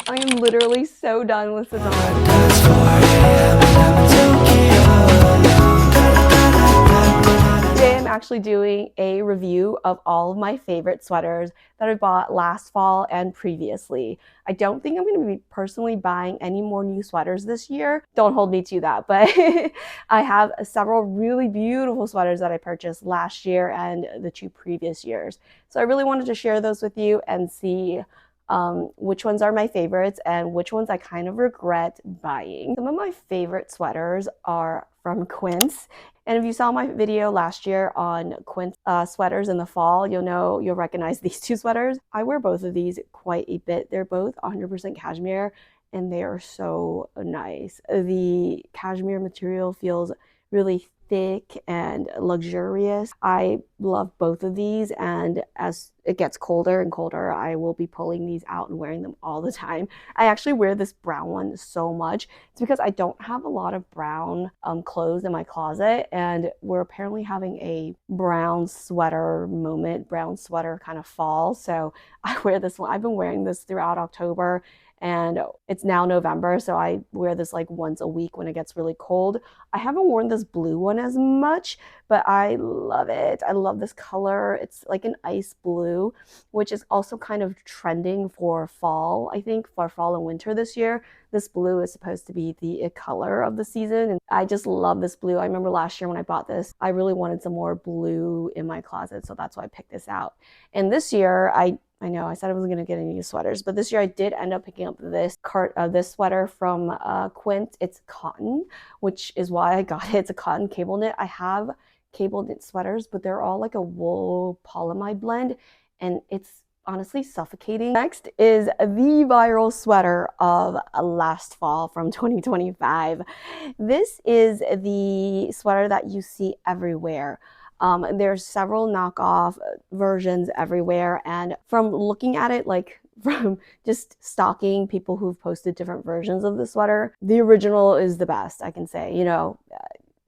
I am literally so done with Sezane. Today I'm actually doing a review of all of my favorite sweaters that I bought last fall and previously. I don't think I'm going to be personally buying any more new sweaters this year. Don't hold me to that, but I have several really beautiful sweaters that I purchased last year and the 2 previous years. So I really wanted to share those with you and see which ones are my favorites and which ones I kind of regret buying. Some of my favorite sweaters are from Quince. And if you saw my video last year on Quint sweaters in the fall, you'll recognize these 2 sweaters. I wear both of these quite a bit. They're both 100% cashmere and they are so nice. The cashmere material feels really thick and luxurious. I love both of these, and as it gets colder and colder, I will be pulling these out and wearing them all the time. I actually wear this brown one so much. It's because I don't have a lot of brown clothes in my closet, and we're apparently having a brown sweater moment, brown sweater kind of fall. So I wear this one. I've been wearing this throughout October, and it's now November, so I wear this like once a week when it gets really cold. I haven't worn this blue one as much, but I love it. I love this color. It's like an ice blue, which is also kind of trending for fall, I think, for fall and winter this year. This blue is supposed to be the color of the season, and I just love this blue. I remember last year when I bought this, I really wanted some more blue in my closet, so that's why I picked this out. And this year, I know I said I wasn't going to get any new sweaters, but this year I did end up picking up this sweater from Quint. It's cotton, which is why I got it. It's a cotton cable knit. I have cable knit sweaters, but they're all like a wool polyamide blend, and it's honestly suffocating. Next is the viral sweater of last fall from 2025. This is the sweater that you see everywhere. There's several knockoff versions everywhere, and from looking at it, like from just stalking people who've posted different versions of the sweater, the original is the best, I can say.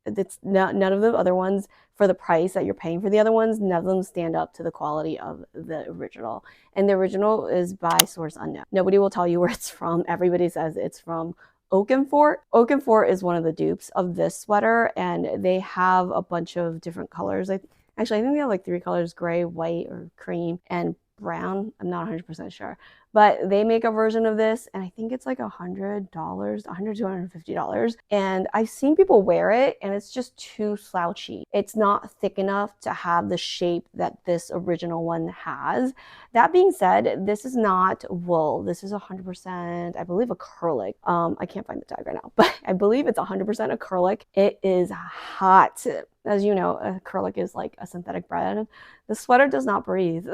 It's none of the other ones, for the price that you're paying for the other ones, none of them stand up to the quality of the original. And the original is by source unknown. Nobody will tell you where it's from. Everybody says it's from Oakenfort. Oakenfort is one of the dupes of this sweater, and they have a bunch of different colors. Actually, I think they have like 3 colors: gray, white, or cream, and brown. I'm not 100% sure. But they make a version of this, and I think it's like $100, $150. And I've seen people wear it, and it's just too slouchy. It's not thick enough to have the shape that this original one has. That being said, this is not wool. This is 100%, I believe, acrylic. I can't find the tag right now, but I believe it's 100% acrylic. It is hot. As you know, acrylic is like a synthetic brand. The sweater does not breathe.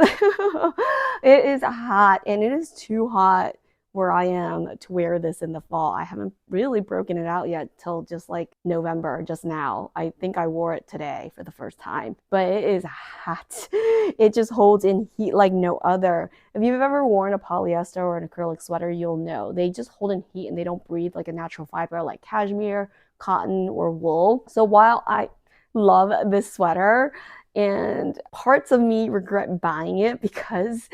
It is hot, and it is too hot where I am to wear this in the fall. I haven't really broken it out yet till just like November, just now. I think I wore it today for the first time, but it is hot. It just holds in heat like no other. If you've ever worn a polyester or an acrylic sweater, you'll know they just hold in heat and they don't breathe like a natural fiber like cashmere, cotton, or wool. So while I love this sweater, and parts of me regret buying it because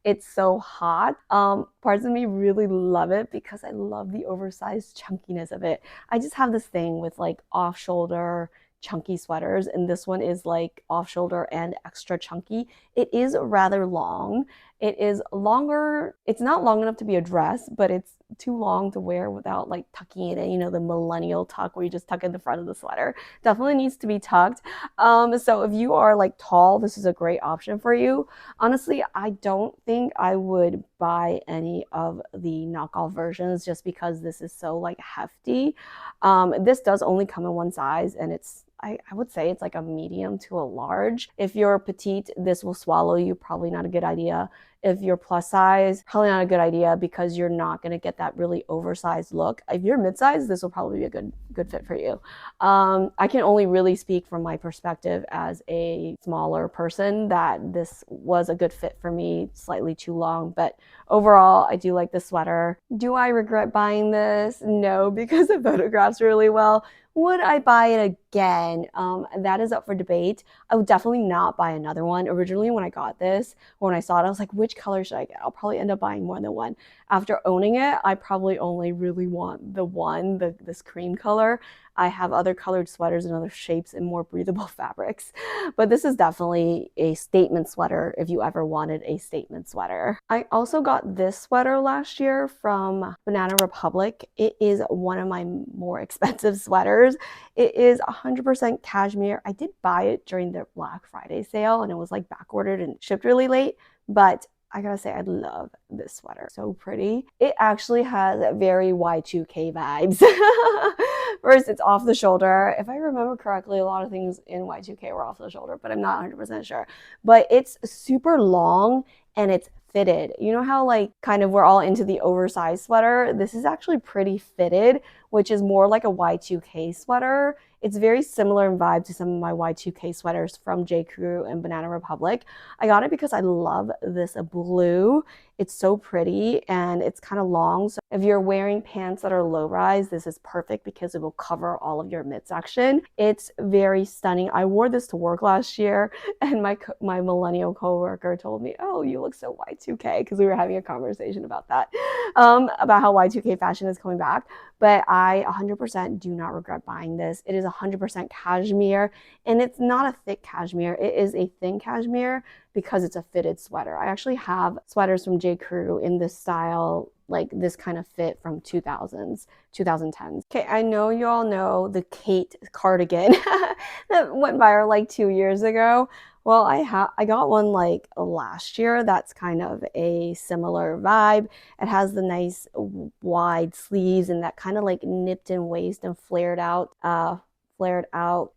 it's so hot. Parts of me really love it because I love the oversized chunkiness of it. I just have this thing with like off-shoulder chunky sweaters, and this one is like off-shoulder and extra chunky. It is rather long. It is longer. It's not long enough to be a dress, but it's too long to wear without like tucking it in, the millennial tuck where you just tuck in the front of the sweater. Definitely needs to be tucked. So if you are like tall, this is a great option for you. Honestly, I don't think I would buy any of the knockoff versions just because this is so like hefty. This does only come in one size, and I would say it's like a medium to a large. If you're petite, this will swallow you. Probably not a good idea. If you're plus size, probably not a good idea because you're not going to get that really oversized look. If you're mid-size, this will probably be a good fit for you. I can only really speak from my perspective as a smaller person that this was a good fit for me, slightly too long. But overall, I do like this sweater. Do I regret buying this? No, because it photographs really well. Would I buy it again, that is up for debate. I would definitely not buy another one. Originally, when I got this, or when I saw it, I was like, which color should I get? I'll probably end up buying more than one. After owning it, I probably only really want the one, this cream color. I have other colored sweaters in other shapes and more breathable fabrics. But this is definitely a statement sweater if you ever wanted a statement sweater. I also got this sweater last year from Banana Republic. It is one of my more expensive sweaters. It is 100% cashmere. I did buy it during the Black Friday sale and it was like back ordered and shipped really late, but I gotta say, I love this sweater. So pretty. It actually has very Y2K vibes. First, it's off the shoulder. If I remember correctly, a lot of things in Y2K were off the shoulder, but I'm not 100% sure. But it's super long and it's fitted. You know how like kind of we're all into the oversized sweater? This is actually pretty fitted, which is more like a Y2K sweater. It's very similar in vibe to some of my Y2K sweaters from J. Crew and Banana Republic. I got it because I love this blue. It's so pretty and it's kind of long. So if you're wearing pants that are low rise, this is perfect because it will cover all of your midsection. It's very stunning. I wore this to work last year and my millennial coworker told me, oh, you look so Y2K, because we were having a conversation about that, about how Y2K fashion is coming back. But I 100% do not regret buying this. It is 100% cashmere, and it's not a thick cashmere. It is a thin cashmere because it's a fitted sweater. I actually have sweaters from J. Crew in this style, like this kind of fit from 2000s, 2010s. Okay, I know you all know the Kate cardigan that went viral like 2 years ago. Well, I got one like last year that's kind of a similar vibe. It has the nice wide sleeves and that kind of like nipped in waist and flared out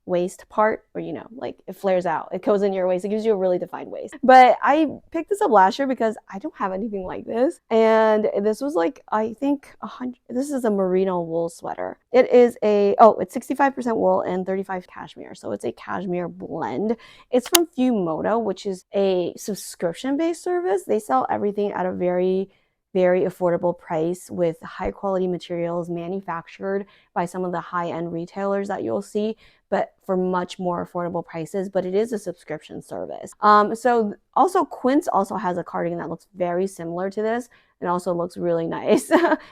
waist part, or you know, like it flares out, it goes in your waist, it gives you a really defined waist. But I picked this up last year because I don't have anything like this, and this was like, I think 100. This is a merino wool sweater. It is it's 65% wool and 35 cashmere, so it's a cashmere blend. It's from Fumodo, which is a subscription-based service. They sell everything at a very affordable price with high quality materials manufactured by some of the high-end retailers that you'll see, but for much more affordable prices. But it is a subscription service. So also Quince also has a cardigan that looks very similar to this and also looks really nice.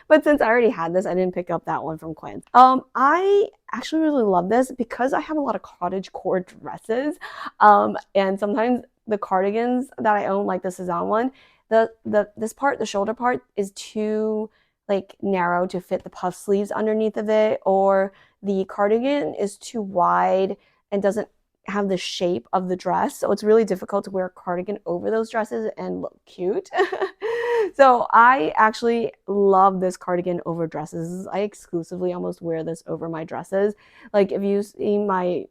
But since I already had this, I didn't pick up that one from Quince. I actually really love this because I have a lot of cottagecore dresses. And sometimes the cardigans that I own, like the Sezane one, this part, the shoulder part, is too like narrow to fit the puff sleeves underneath of it, or the cardigan is too wide and doesn't have the shape of the dress, so it's really difficult to wear a cardigan over those dresses and look cute. So I actually love this cardigan over dresses. I exclusively almost wear this over my dresses. Like if you see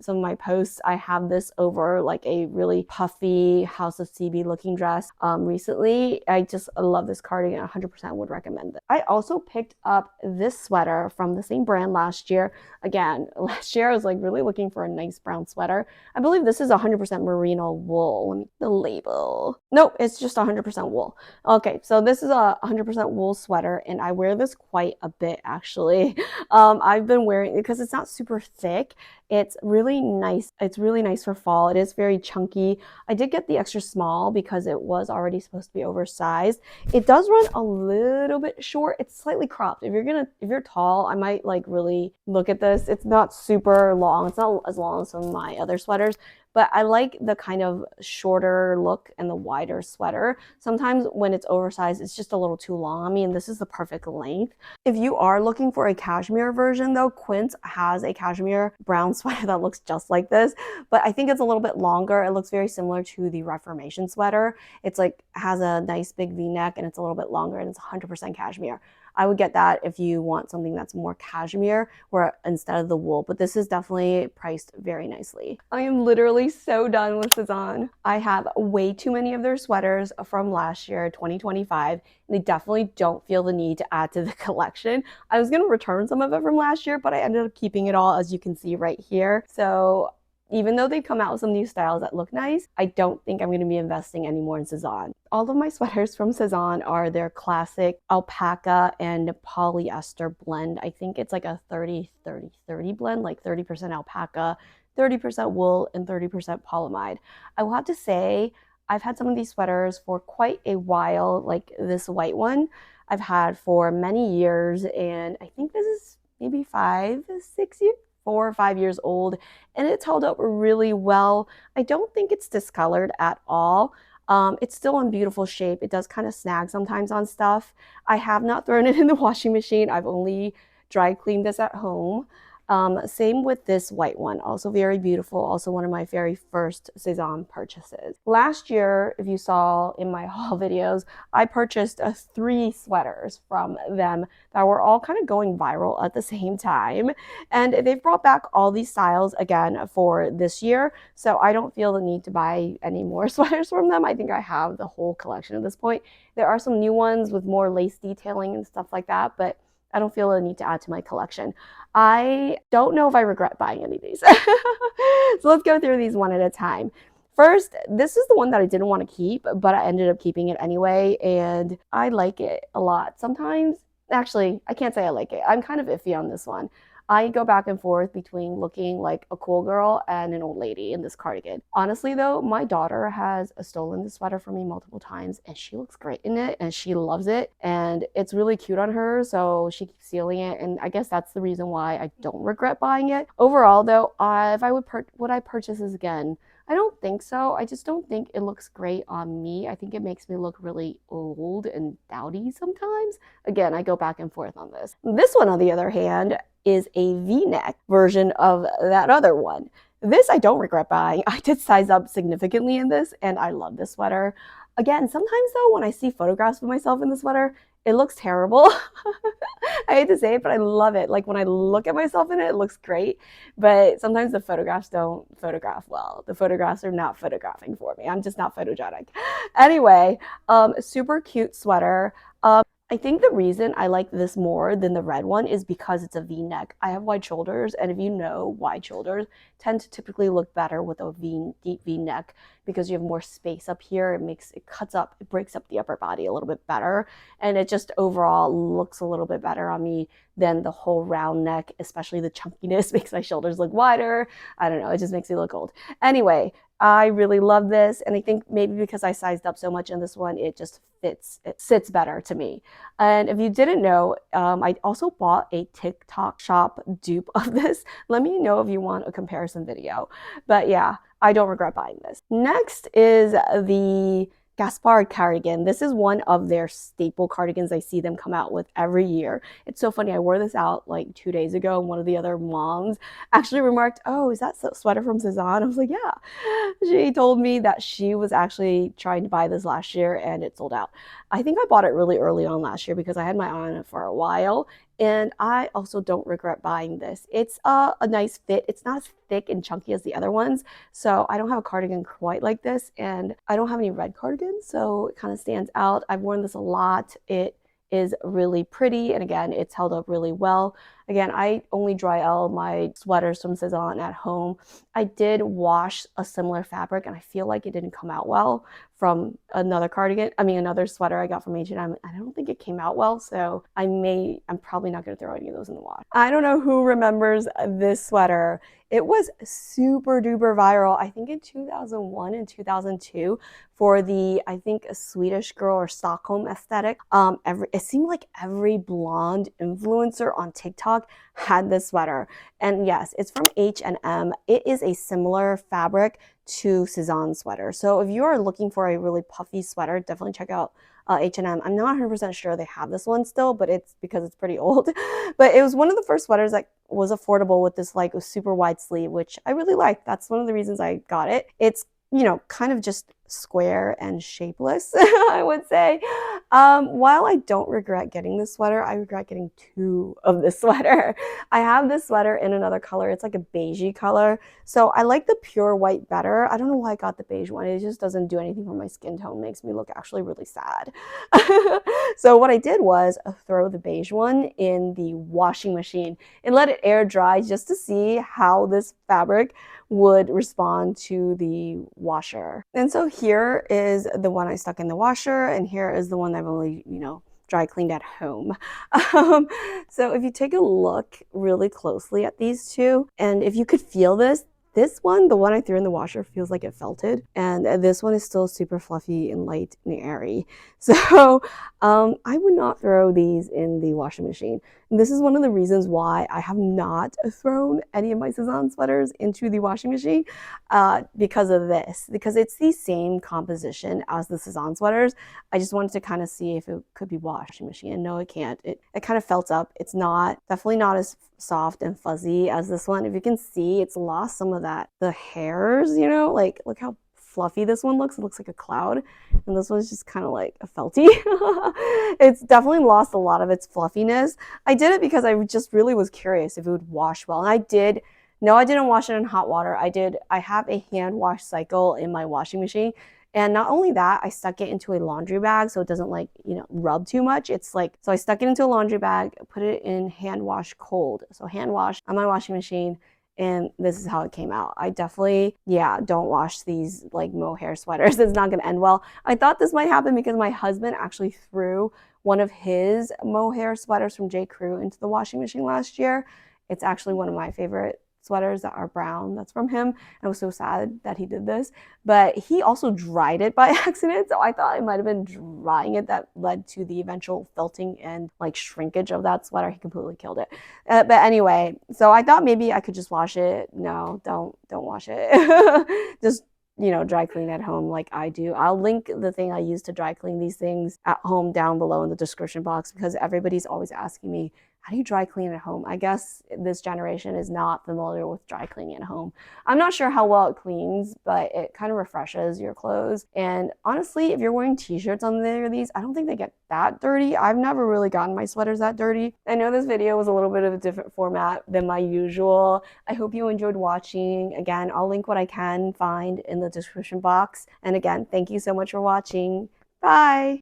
some of my posts, I have this over like a really puffy House of CB looking dress recently. I just love this cardigan. 100% would recommend it. I also picked up this sweater from the same brand last year. Again, last year I was like really looking for a nice brown sweater. I believe this is 100% merino wool. Let me the label. Nope, it's just 100% wool. Okay, so this is a 100% wool sweater, and I wear this quite a bit actually. I've been wearing it because it's not super thick. It's really nice. It's really nice for fall. It is very chunky. I did get the extra small because it was already supposed to be oversized. It does run a little bit short. It's slightly cropped. If you're tall, I might like really look at this. It's not super long. It's not as long as some of my other sweaters, but I like the kind of shorter look and the wider sweater. Sometimes when it's oversized, it's just a little too long. I mean, this is the perfect length. If you are looking for a cashmere version though, Quint has a cashmere brown sweater that looks just like this, but I think it's a little bit longer. It looks very similar to the Reformation sweater. It's like has a nice big V-neck and it's a little bit longer and it's 100% cashmere. I would get that if you want something that's more cashmere or instead of the wool, but this is definitely priced very nicely. I am literally so done with Sezane. I have way too many of their sweaters from last year, 2025, and I definitely don't feel the need to add to the collection. I was going to return some of it from last year, but I ended up keeping it all, as you can see right here. So Even though they come out with some new styles that look nice, I don't think I'm going to be investing anymore in Sezane. All of my sweaters from Sezane are their classic alpaca and polyester blend. I think it's like a 30-30-30 blend, like 30% alpaca, 30% wool, and 30% polyamide. I will have to say, I've had some of these sweaters for quite a while, like this white one I've had for many years, and I think this is maybe 5-6 years, 4 or 5 years old, and it's held up really well. I don't think it's discolored at all. It's still in beautiful shape. It does kind of snag sometimes on stuff. I have not thrown it in the washing machine. I've only dry cleaned this at home. Same with this white one, also very beautiful, also one of my very first Sezane purchases. Last year, if you saw in my haul videos, I purchased 3 sweaters from them that were all kind of going viral at the same time. And they've brought back all these styles again for this year, so I don't feel the need to buy any more sweaters from them. I think I have the whole collection at this point. There are some new ones with more lace detailing and stuff like that, but I don't feel a need to add to my collection. I don't know if I regret buying any of these. So let's go through these one at a time. First, this is the one that I didn't want to keep, but I ended up keeping it anyway, and I like it a lot. Sometimes, actually, I can't say I like it. I'm kind of iffy on this one. I go back and forth between looking like a cool girl and an old lady in this cardigan. Honestly though, my daughter has stolen this sweater from me multiple times and she looks great in it and she loves it and it's really cute on her, so she keeps stealing it, and I guess that's the reason why I don't regret buying it. Overall though, if I would I purchase this again? I don't think so. I just don't think it looks great on me. I think it makes me look really old and dowdy sometimes. Again, I go back and forth on this. This one, on the other hand, is a V-neck version of that other one. This I don't regret buying. I did size up significantly in this, and I love this sweater. Again, sometimes though, when I see photographs of myself in the sweater, it looks terrible. I hate to say it, but I love it. Like when I look at myself in it, it looks great. But sometimes the photographs don't photograph well. The photographs are not photographing for me. I'm just not photogenic. Anyway, super cute sweater. I think the reason I like this more than the red one is because it's a V-neck. I have wide shoulders, and if you know, wide shoulders tend to typically look better with a deep V-neck because you have more space up here. It cuts up, it breaks up the upper body a little bit better, and it just overall looks a little bit better on me than the whole round neck, especially the chunkiness makes my shoulders look wider. I don't know, it just makes me look old. Anyway, I really love this, and I think maybe because I sized up so much in this one, it just fits, it sits better to me. And if you didn't know, I also bought a TikTok shop dupe of this. Let me know if you want a comparison video. But yeah, I don't regret buying this. Next is the Gaspar cardigan. This is one of their staple cardigans. I see them come out with every year. It's so funny. I wore this out like 2 days ago, and one of the other moms actually remarked, "Oh, is that sweater from Sezane?" I was like, "Yeah." She told me that she was actually trying to buy this last year and it sold out. I think I bought it really early on last year because I had my eye on it for a while. And I also don't regret buying this. It's a nice fit. It's not as thick and chunky as the other ones. So I don't have a cardigan quite like this. And I don't have any red cardigans, so it kind of stands out. I've worn this a lot. It is really pretty. And again, it's held up really well. Again, I only dry out my sweaters from Sezane at home. I did wash a similar fabric and I feel like it didn't come out well from another sweater I got from H&M. I don't think it came out well, so I'm probably not gonna throw any of those in the wash. I don't know who remembers this sweater. It was super duper viral, I think in 2001 and 2002 for the, I think, a Swedish girl or Stockholm aesthetic. It seemed like every blonde influencer on TikTok had this sweater. And yes, it's from H&M. It is a similar fabric to Sezane sweater. So if you are looking for a really puffy sweater, definitely check out H&M. I'm not 100% sure they have this one still, but it's because it's pretty old. But it was one of the first sweaters that was affordable with this like super wide sleeve, which I really liked. That's one of the reasons I got it. It's, you know, kind of just square and shapeless, I would say. While I don't regret getting this sweater, I regret getting two of this sweater. I have this sweater in another color. It's like a beigey color. So I like the pure white better. I don't know why I got the beige one. It just doesn't do anything for my skin tone. It makes me look actually really sad. So what I did was throw the beige one in the washing machine and let it air dry just to see how this fabric would respond to the washer. And so here is the one I stuck in the washer, and here is the one I've only, dry cleaned at home. So if you take a look really closely at these two, and if you could feel this one, the one I threw in the washer, feels like it felted, and this one is still super fluffy and light and airy. So I would not throw these in the washing machine. And this is one of the reasons why I have not thrown any of my Sezane sweaters into the washing machine, because of this, because it's the same composition as the Sezane sweaters. I just wanted to kind of see if it could be washing machine, and no, it can't. It kind of felt up. It's definitely not as soft and fuzzy as this one. If you can see, it's lost some of the hairs, like look how fluffy this one looks. It looks like a cloud, and this one's just kind of like a felty. It's definitely lost a lot of its fluffiness. I did it because I just really was curious if it would wash well, and I did. No, I didn't wash it in hot water. I have a hand wash cycle in my washing machine. And not only that, I stuck it into a laundry bag so it doesn't rub too much. So I stuck it into a laundry bag, put it in hand wash cold. So hand wash on my washing machine, and this is how it came out. I definitely, don't wash these like mohair sweaters. It's not gonna end well. I thought this might happen because my husband actually threw one of his mohair sweaters from J. Crew into the washing machine last year. It's actually one of my favorite sweaters that are brown. That's from him. I was so sad that he did this, but he also dried it by accident. So I thought it might have been drying it that led to the eventual felting and shrinkage of that sweater. He completely killed it. But anyway, so I thought maybe I could just wash it. No, don't wash it. Just dry clean at home like I do. I'll link the thing I use to dry clean these things at home down below in the description box, because everybody's always asking me, how do you dry clean at home? I guess this generation is not familiar with dry cleaning at home. I'm not sure how well it cleans, but it kind of refreshes your clothes. And honestly, if you're wearing t-shirts under these, I don't think they get that dirty. I've never really gotten my sweaters that dirty. I know this video was a little bit of a different format than my usual. I hope you enjoyed watching. Again, I'll link what I can find in the description box. And again, thank you so much for watching. Bye!